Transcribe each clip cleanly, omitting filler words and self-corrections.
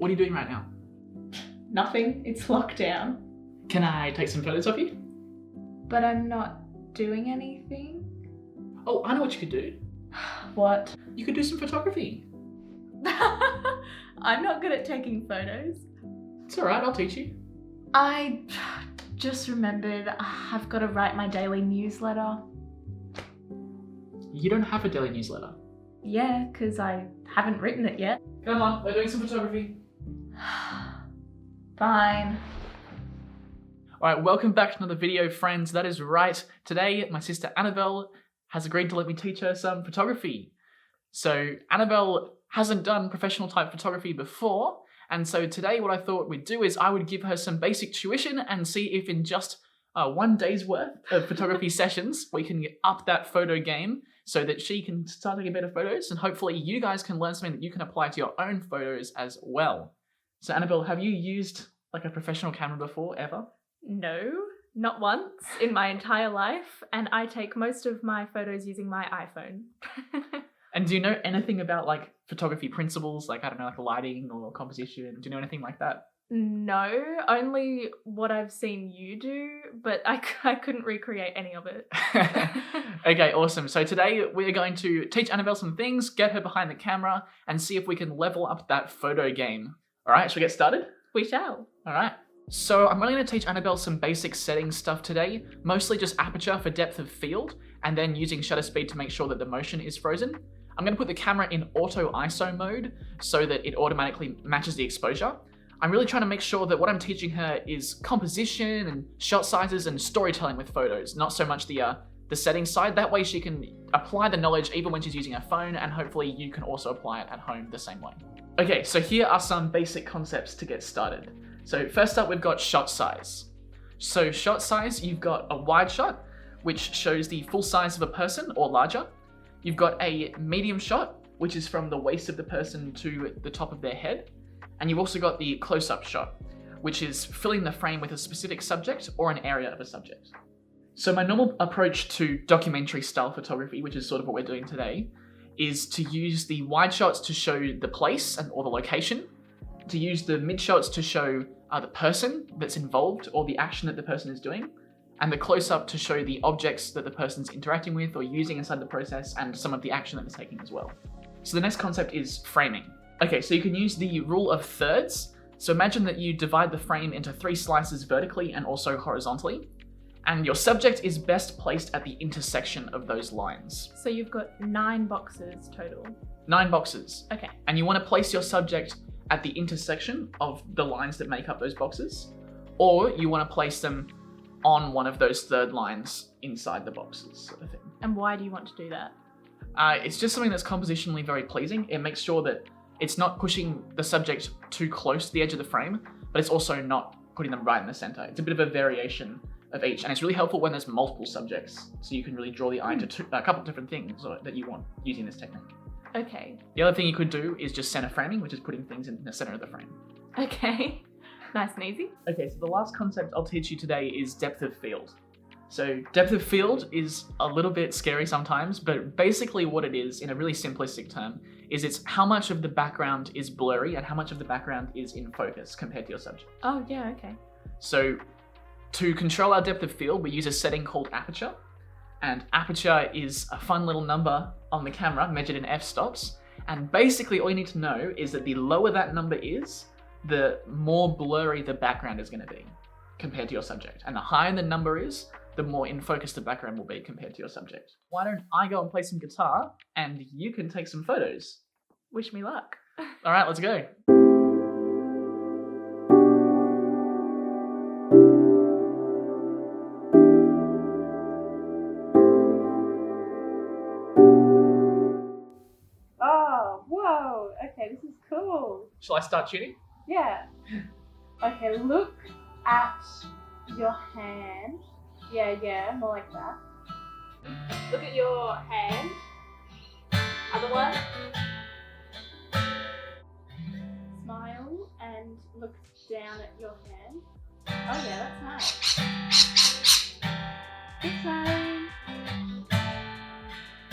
What are you doing right now? Nothing. It's lockdown. Can I take some photos of you? But I'm not doing anything. Oh, I know what you could do. What? You could do some photography. I'm not good at taking photos. It's alright, I'll teach you. I just remembered I've got to write my daily newsletter. You don't have a daily newsletter. Yeah, because I haven't written it yet. Come on, we're doing some photography. Fine. Alright, welcome back to another video, friends. That is right. Today, my sister Annabelle has agreed to let me teach her some photography. So, Annabelle hasn't done professional type photography before, and so today what I thought we'd do is I would give her some basic tuition and see if in just 1 day's worth of photography sessions, we can up that photo game so that she can start taking better photos, and hopefully you guys can learn something that you can apply to your own photos as well. So Annabelle, have you used like a professional camera before, ever? No, not once in my entire life, and I take most of my photos using my iPhone. And do you know anything about like photography principles, like I don't know, like lighting or composition? Do you know anything like that? No, only what I've seen you do, but I couldn't recreate any of it. Okay, awesome. So today we're going to teach Annabelle some things, get her behind the camera, and see if we can level up that photo game. All right, shall we get started? We shall. All right. So I'm only going to teach Annabelle some basic settings stuff today, mostly just aperture for depth of field, and then using shutter speed to make sure that the motion is frozen. I'm going to put the camera in auto ISO mode so that it automatically matches the exposure. I'm really trying to make sure that what I'm teaching her is composition and shot sizes and storytelling with photos, not so much the settings side. That way she can apply the knowledge even when she's using her phone, and hopefully you can also apply it at home the same way. Okay, so here are some basic concepts to get started. So first up, we've got shot size. So shot size, you've got a wide shot, which shows the full size of a person or larger. You've got a medium shot, which is from the waist of the person to the top of their head. And you've also got the close-up shot, which is filling the frame with a specific subject or an area of a subject. So my normal approach to documentary style photography, which is sort of what we're doing today, is to use the wide shots to show the place or the location, to use the mid shots to show the person that's involved or the action that the person is doing, and the close-up to show the objects that the person's interacting with or using inside the process and some of the action that they're taking as well. So the next concept is framing. Okay, so you can use the rule of thirds. So imagine that you divide the frame into 3 slices vertically and also horizontally, and your subject is best placed at the intersection of those lines. So you've got 9 boxes total. 9 boxes. Okay. And you want to place your subject at the intersection of the lines that make up those boxes, or you want to place them on one of those third lines inside the boxes, sort of thing. And why do you want to do that? It's just something that's compositionally very pleasing. It makes sure that it's not pushing the subject too close to the edge of the frame, but it's also not putting them right in the center. It's a bit of a variation of each, and it's really helpful when there's multiple subjects, so you can really draw the eye to a couple of different things that you want using this technique. Okay. The other thing you could do is just center framing, which is putting things in the center of the frame. Okay. Nice and easy. Okay, so the last concept I'll teach you today is depth of field. So depth of field is a little bit scary sometimes, but basically what it is, in a really simplistic term, is it's how much of the background is blurry and how much of the background is in focus compared to your subject. Oh, yeah, okay. So to control our depth of field, we use a setting called aperture. And aperture is a fun little number on the camera measured in f-stops. And basically all you need to know is that the lower that number is, the more blurry the background is going to be compared to your subject. And the higher the number is, the more in focus the background will be compared to your subject. Why don't I go and play some guitar and you can take some photos? Wish me luck. All right, let's go. Oh, whoa. Okay, this is cool. Shall I start tuning? Yeah. Okay, look at your hand. Yeah, more like that. Look at your hand. Other one. Smile and look down at your hand. Oh yeah, that's nice. Keep smiling.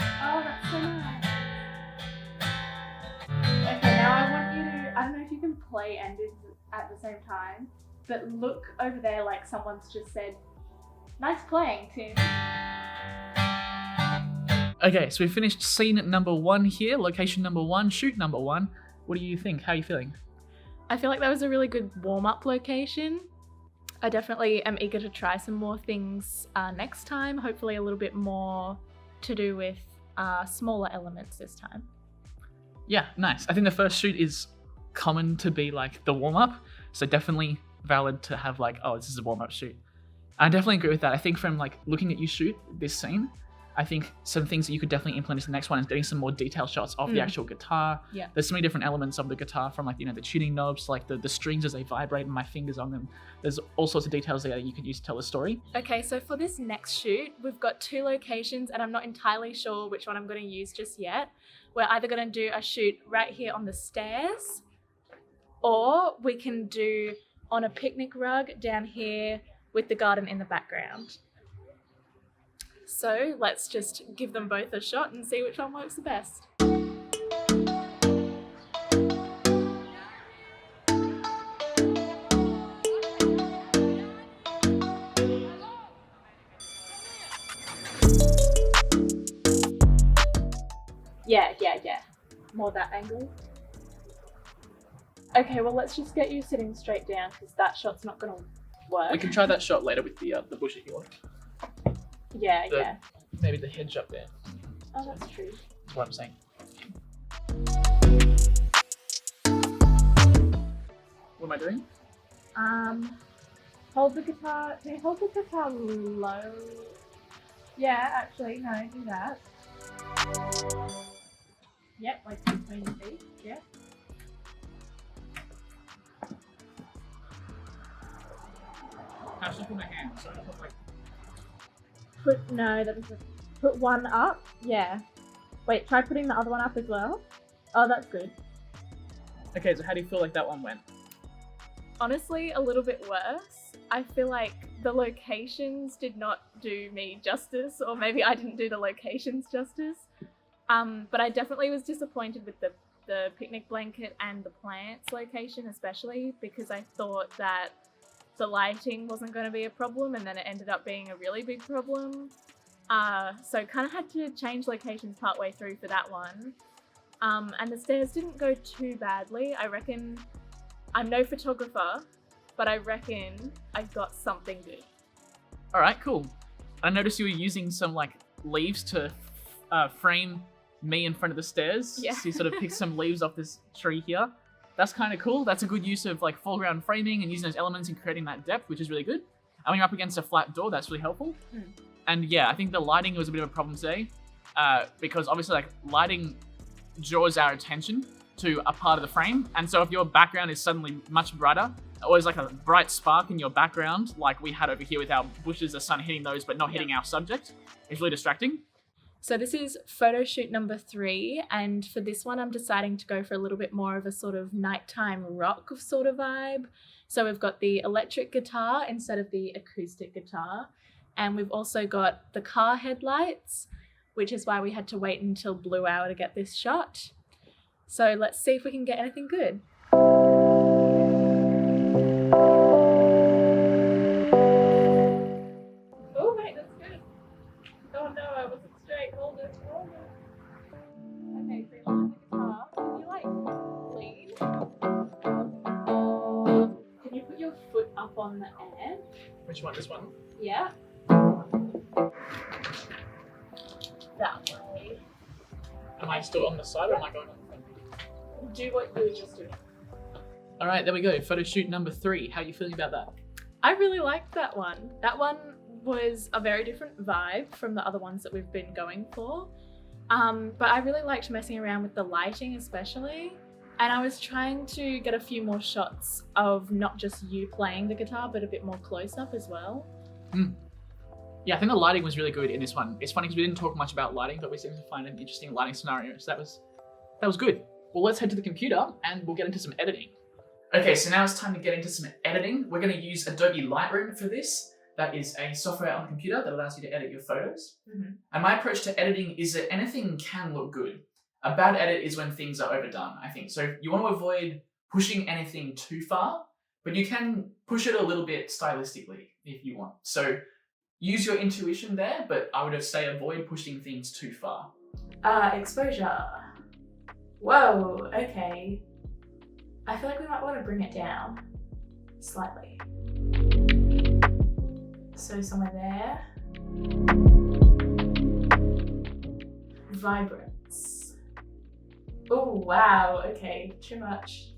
Oh, that's so nice. Okay, now I want you to, I don't know if you can play endings at the same time, but look over there like someone's just said, "Nice playing, Tim." Okay, so we finished scene number 1 here, location number 1, shoot number 1. What do you think? How are you feeling? I feel like that was a really good warm-up location. I definitely am eager to try some more things next time, hopefully a little bit more to do with smaller elements this time. Yeah, nice. I think the first shoot is common to be like the warm-up, so definitely valid to have like, oh, this is a warm-up shoot. I definitely agree with that. I think from like looking at you shoot this scene, I think some things that you could definitely implement into the next one is getting some more detailed shots of the actual guitar. Yeah. There's so many different elements of the guitar, from like, the tuning knobs, like the strings as they vibrate and my fingers on them. There's all sorts of details there that you could use to tell a story. Okay, so for this next shoot, we've got 2 locations and I'm not entirely sure which one I'm going to use just yet. We're either going to do a shoot right here on the stairs, or we can do on a picnic rug down here with the garden in the background. So let's just give them both a shot and see which one works the best. Yeah. More that angle. Okay, well let's just get you sitting straight down because that shot's not going to work. We can try that shot later with the bush if you want. Yeah. Maybe the hedge up there. Oh, that's true. That's what I'm saying. What am I doing? Hold the guitar. Can you hold the guitar low? Yeah, actually, no, do that. Yep, like between your feet. Yep. How should I put my hand? So I put like. No, that doesn't. Put one up. Yeah. Wait, try putting the other one up as well. Oh, that's good. Okay, so how do you feel like that one went? Honestly, a little bit worse. I feel like the locations did not do me justice, or maybe I didn't do the locations justice. But I definitely was disappointed with the picnic blanket and the plants location, especially because I thought that the lighting wasn't going to be a problem, and then it ended up being a really big problem. So kind of had to change locations partway through for that one. And the stairs didn't go too badly. I reckon, I'm no photographer, but I reckon I got something good. All right, cool. I noticed you were using some like leaves to frame me in front of the stairs. Yeah. So you sort of picked some leaves off this tree here. That's kind of cool. That's a good use of like foreground framing and using those elements and creating that depth, which is really good. And when you're up against a flat door, that's really helpful. And yeah, I think the lighting was a bit of a problem today, because obviously like lighting draws our attention to a part of the frame. And so if your background is suddenly much brighter, or there's like a bright spark in your background, like we had over here with our bushes, the sun hitting those but not hitting our subject, it's really distracting. So this is photo shoot number 3, and for this one I'm deciding to go for a little bit more of a sort of nighttime rock sort of vibe. So we've got the electric guitar instead of the acoustic guitar, and we've also got the car headlights, which is why we had to wait until blue hour to get this shot. So let's see if we can get anything good. Oh wait, that's good. Oh no, I wasn't straight. Hold it. Okay, so you're on the guitar. Can you like lean? Can you put your foot up on the edge? Which one? This one? Yeah. That way. Am I still on the side or am I going on the front? Do what you were just doing. All right, there we go. Photo shoot number 3. How are you feeling about that? I really liked that one. That one was a very different vibe from the other ones that we've been going for. But I really liked messing around with the lighting especially. And I was trying to get a few more shots of not just you playing the guitar, but a bit more close up as well. Yeah, I think the lighting was really good in this one. It's funny because we didn't talk much about lighting, but we seemed to find an interesting lighting scenario. So that was good. Well, let's head to the computer and we'll get into some editing. Okay, so now it's time to get into some editing. We're going to use Adobe Lightroom for this. That is a software on the computer that allows you to edit your photos. And my approach to editing is that anything can look good. A bad edit is when things are overdone, I think. So you want to avoid pushing anything too far, but you can push it a little bit stylistically if you want. So use your intuition there, but I would say avoid pushing things too far. Exposure. Whoa, okay. I feel like we might want to bring it down slightly. So somewhere there. Vibrance. Oh, wow, okay, too much.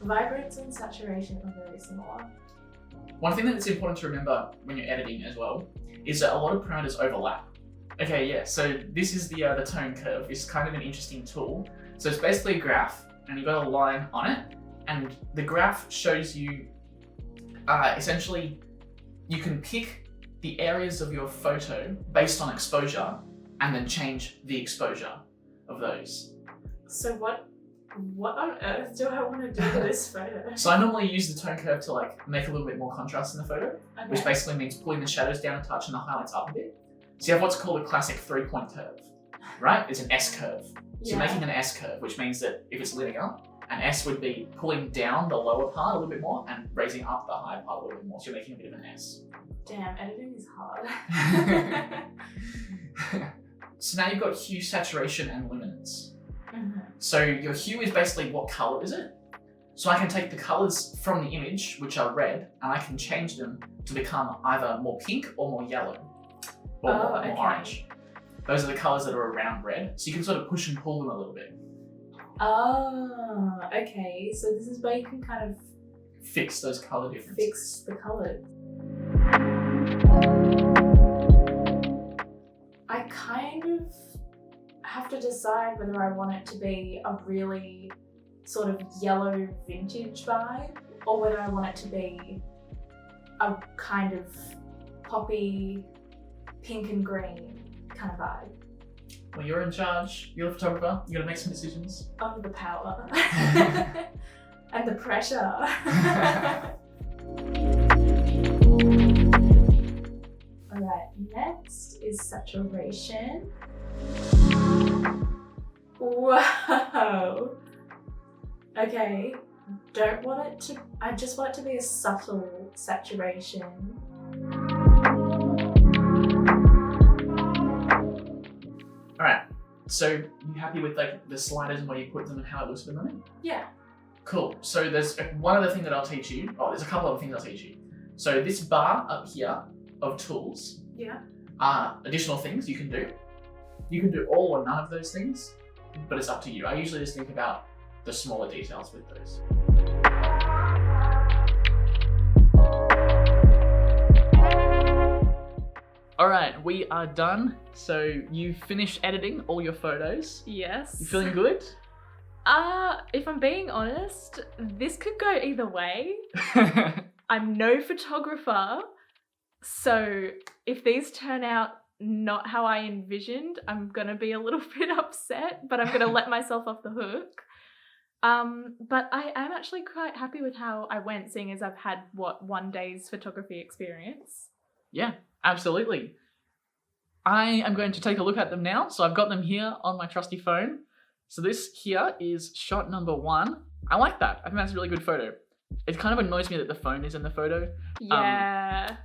Vibrance and saturation are very similar. One thing that's important to remember when you're editing as well is that a lot of parameters overlap. Okay, yeah, so this is the tone curve. It's kind of an interesting tool. So it's basically a graph, and you've got a line on it, and the graph shows you, essentially, you can pick the areas of your photo based on exposure, and then change the exposure of those. So what on earth do I want to do with this photo? So I normally use the tone curve to like make a little bit more contrast in the photo, Okay. which basically means pulling the shadows down a touch and the highlights up a bit. So you have what's called a classic 3-point curve, right? It's an S curve. So you're making an S curve, which means that if it's linear, an S would be pulling down the lower part a little bit more and raising up the higher part a little bit more. So you're making a bit of an S. Damn, editing is hard. So now you've got hue, saturation, and luminance. Mm-hmm. So your hue is basically what color is it? So I can take the colors from the image, which are red, and I can change them to become either more pink or more yellow, or more orange. Those are the colors that are around red. So you can sort of push and pull them a little bit. Oh, okay. So this is where you can kind of Fix those color differences. fix the colors. I kind of have to decide whether I want it to be a really sort of yellow vintage vibe or whether I want it to be a kind of poppy pink and green kind of vibe. Well, you're in charge. You're the photographer. You gotta make some decisions. Of the power and the pressure. Alright, next is saturation. Whoa. Okay, I just want it to be a subtle saturation. Alright, so you happy with like the sliders and where you put them and how it looks at the moment? Yeah. Cool. So there's one other thing that I'll teach you. Oh, there's a couple other things I'll teach you. So this bar up here of tools Yeah. are additional things you can do. You can do all or none of those things, but it's up to you. I usually just think about the smaller details with those. All right, we are done. So you've finished editing all your photos. Yes. You feeling good? If I'm being honest, this could go either way. I'm no photographer, so if these turn out not how I envisioned, I'm gonna be a little bit upset, but I'm gonna let myself off the hook. But I am actually quite happy with how I went, seeing as I've had, 1 day's photography experience. Yeah, absolutely. I am going to take a look at them now. So I've got them here on my trusty phone. So this here is shot number 1. I like that. I think that's a really good photo. It kind of annoys me that the phone is in the photo. Yeah.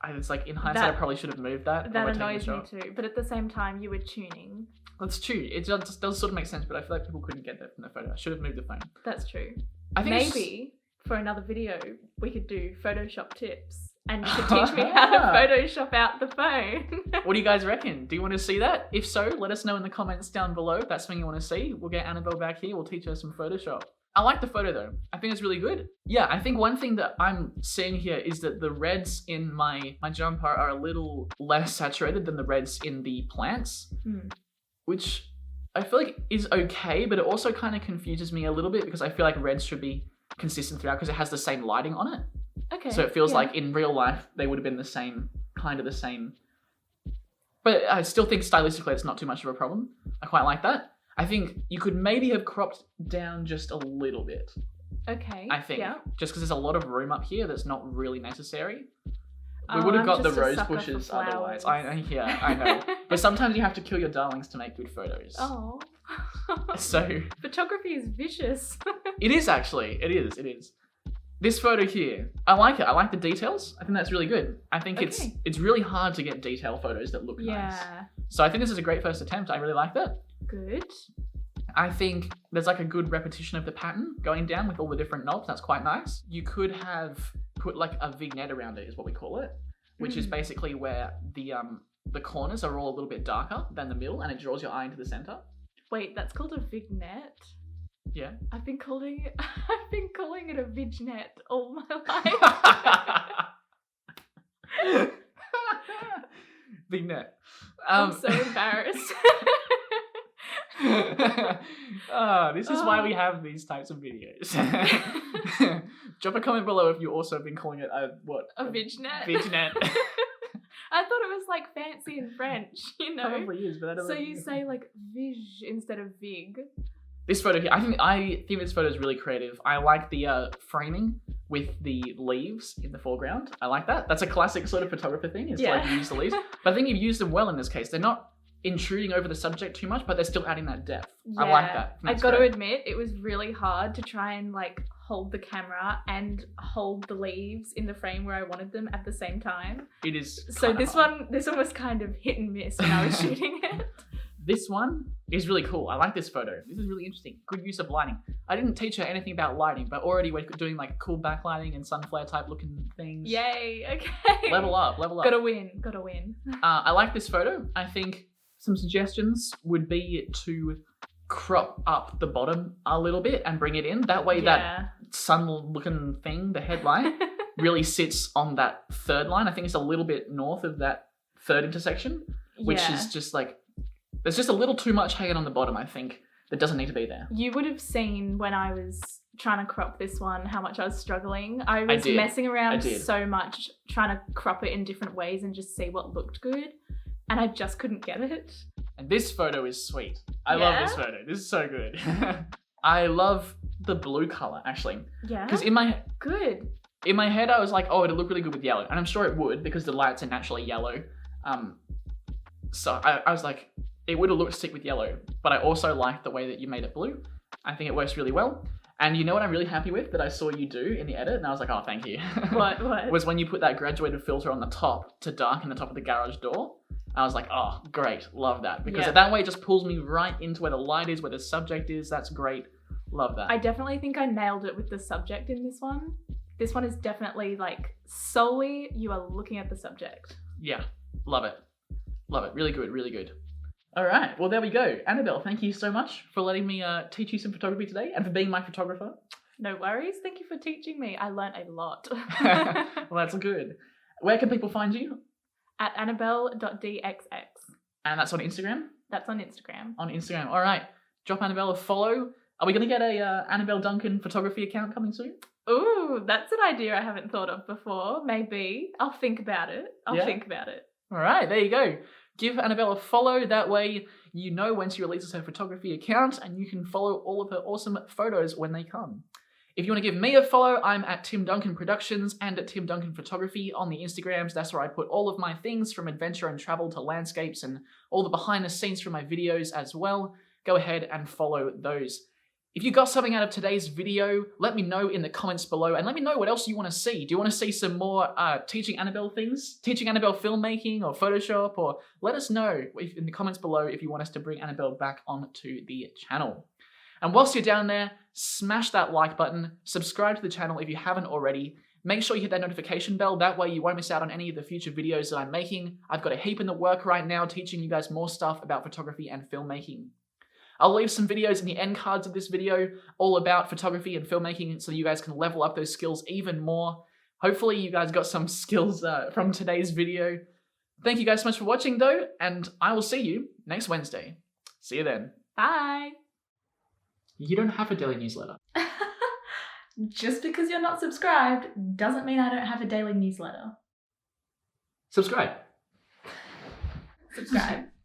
It's like in hindsight, I probably should have moved that. That annoys me too. But at the same time, you were tuning. That's true. It just does sort of make sense, but I feel like people couldn't get that from the photo. I should have moved the phone. That's true. I think maybe for another video, we could do Photoshop tips. And you could teach me how to Photoshop out the phone. What do you guys reckon? Do you want to see that? If so, let us know in the comments down below if that's something you want to see. We'll get Annabelle back here. We'll teach her some Photoshop. I like the photo though. I think it's really good. Yeah, I think one thing that I'm seeing here is that the reds in my jumper are a little less saturated than the reds in the plants, which I feel like is okay, but it also kind of confuses me a little bit because I feel like reds should be consistent throughout because it has the same lighting on it. Okay. So it feels like in real life, they would have been the same. But I still think stylistically, it's not too much of a problem. I quite like that. I think you could maybe have cropped down just a little bit. Okay. I think. Yeah. Just because there's a lot of room up here that's not really necessary. We would have got the rose bushes otherwise. I know. But sometimes you have to kill your darlings to make good photos. Oh. So Photography is vicious. it is actually. It is. This photo here, I like it. I like the details. I think that's really good. I think Okay. it's really hard to get detail photos that look nice. Yeah. So I think this is a great first attempt. I really like that. Good. I think there's like a good repetition of the pattern going down with all the different knobs. That's quite nice. You could have put like a vignette around it, is what we call it, which is basically where the corners are all a little bit darker than the middle, and it draws your eye into the center. Wait, that's called a vignette? Yeah. I've been calling it a vignette all my life. Vignette. I'm so embarrassed. This is why we have these types of videos. Drop a comment below if you also have been calling it a vignette. Vignette. I thought it was like fancy in French, you know. Probably is, but I don't So know. you say like vig instead of vig. This photo here, I think this photo is really creative. I like the framing with the leaves in the foreground. I like that. That's a classic sort of photographer thing, is to like use the leaves. But I think you've used them well in this case. They're not intruding over the subject too much, but they're still adding that depth. Yeah. I like that. I got to admit, it was really hard to try and like hold the camera and hold the leaves in the frame where I wanted them at the same time. It is. So this one was kind of hit and miss when I was shooting it. This one is really cool. I like this photo. This is really interesting. Good use of lighting. I didn't teach her anything about lighting, but already we're doing like cool backlighting and sun flare type looking things. Yay, okay. Level up. Gotta win. I like this photo. I think some suggestions would be to crop up the bottom a little bit and bring it in. That way that sun looking thing, the headlight, really sits on that third line. I think it's a little bit north of that third intersection, which is just like, there's just a little too much hanging on the bottom, I think, that doesn't need to be there. You would have seen when I was trying to crop this one how much I was struggling. I was messing around so much trying to crop it in different ways and just see what looked good, and I just couldn't get it. And this photo is sweet. I love this photo. This is so good. I love the blue color, actually. Yeah. Because in my head, I was like, oh, it'll look really good with yellow. And I'm sure it would, because the lights are naturally yellow. So I was like, it would have looked sick with yellow, but I also like the way that you made it blue. I think it works really well. And you know what I'm really happy with that I saw you do in the edit? And I was like, oh, thank you. What? Was when you put that graduated filter on the top to darken the top of the garage door. I was like, oh, great. Love that. Because that way it just pulls me right into where the light is, where the subject is. That's great. Love that. I definitely think I nailed it with the subject in this one. This one is definitely like solely you are looking at the subject. Yeah. Love it. Love it. Really good. Really good. All right. Well, there we go. Annabelle, thank you so much for letting me teach you some photography today and for being my photographer. No worries. Thank you for teaching me. I learnt a lot. Well, that's good. Where can people find you? At annabelle.dxx. And that's on Instagram? That's on Instagram. On Instagram. All right. Drop Annabelle a follow. Are we going to get a Annabelle Duncan photography account coming soon? Ooh, that's an idea I haven't thought of before. Maybe. I'll think about it. All right. There you go. Give Annabelle a follow. That way you know when she releases her photography account and you can follow all of her awesome photos when they come. If you want to give me a follow, I'm at timduncanproductions and at timduncanphotography on the Instagrams. That's where I put all of my things from adventure and travel to landscapes and all the behind the scenes from my videos as well. Go ahead and follow those. If you got something out of today's video, let me know in the comments below and let me know what else you want to see. Do you want to see some more teaching Annabelle things? Teaching Annabelle filmmaking or Photoshop? Or let us know in the comments below if you want us to bring Annabelle back onto the channel. And whilst you're down there, smash that like button, subscribe to the channel if you haven't already. Make sure you hit that notification bell, that way you won't miss out on any of the future videos that I'm making. I've got a heap in the work right now teaching you guys more stuff about photography and filmmaking. I'll leave some videos in the end cards of this video all about photography and filmmaking so you guys can level up those skills even more. Hopefully you guys got some skills from today's video. Thank you guys so much for watching though, and I will see you next Wednesday. See you then. Bye. You don't have a daily newsletter. Just because you're not subscribed doesn't mean I don't have a daily newsletter. Subscribe. Subscribe.